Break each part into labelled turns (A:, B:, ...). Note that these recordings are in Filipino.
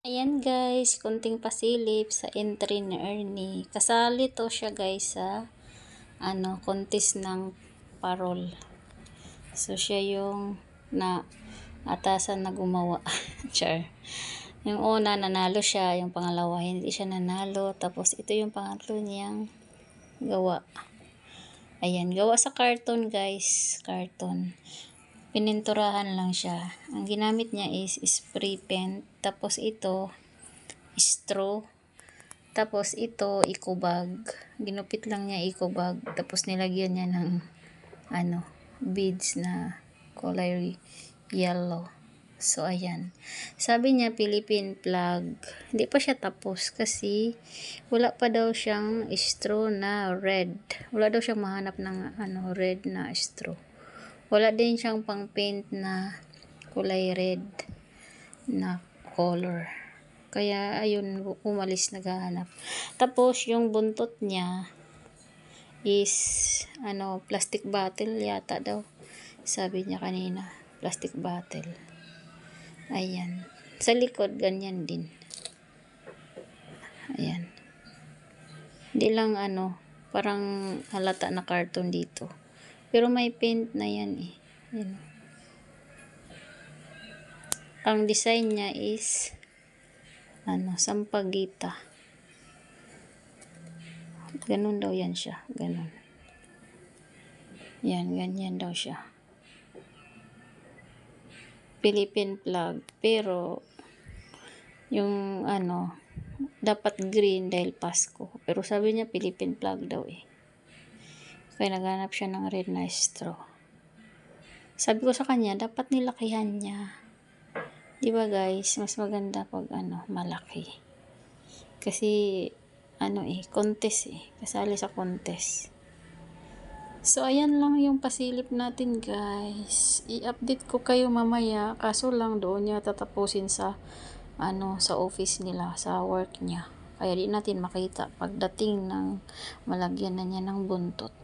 A: Ayan guys, konting pasilip sa entry ni Ernie. Kasali to siya guys sa contest ng parol. So siya yung atasan na gumawa. Char. Yung una nanalo siya, yung pangalawa hindi siya nanalo. Tapos ito yung pangatlo niyang gawa. Ayan, gawa sa carton guys, carton. Pininturahan lang siya. Ang ginamit niya is spray paint. Tapos ito straw. Tapos ito eco bag. Ginupit lang niya eco bag. Tapos nilagyan niya ng beads na color yellow. So ayan. Sabi niya Philippine flag. Hindi pa siya tapos kasi wala pa daw siyang straw na red. Wala daw siyang mahanap ng red na straw. Wala din siyang pang paint na kulay red na color. Kaya ayun, umalis naghahanap. Tapos yung buntot niya is plastic bottle yata daw. Sabi niya kanina, plastic bottle. Ayan. Sa likod ganyan din. Ayan. Hindi lang parang halata na carton dito. Pero may paint na yan eh. Ayan. Ang design niya is sampagita. Ganun daw yan siya. Ganun. Yan, ganyan daw siya. Philippine flag. Pero, yung dapat green dahil Pasko. Pero sabi niya Philippine flag daw eh. Kaya naghanap siya ng red na straw. Sabi ko sa kanya, dapat nilakihan niya. Diba guys, mas maganda pag malaki. Kasi, contest eh. Kasali sa contest. So, ayan lang yung pasilip natin guys. I-update ko kayo mamaya. Kaso lang doon niya tatapusin sa, sa office nila, sa work niya. Kaya di natin makita pagdating ng malagyan na niya ng buntot.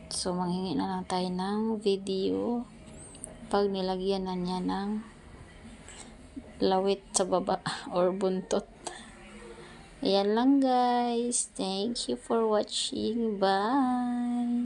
A: So, manghingi na lang tayo ng video pag nilagyan na niya ng lawit sa baba or buntot. Ayan lang guys. Thank you for watching. Bye!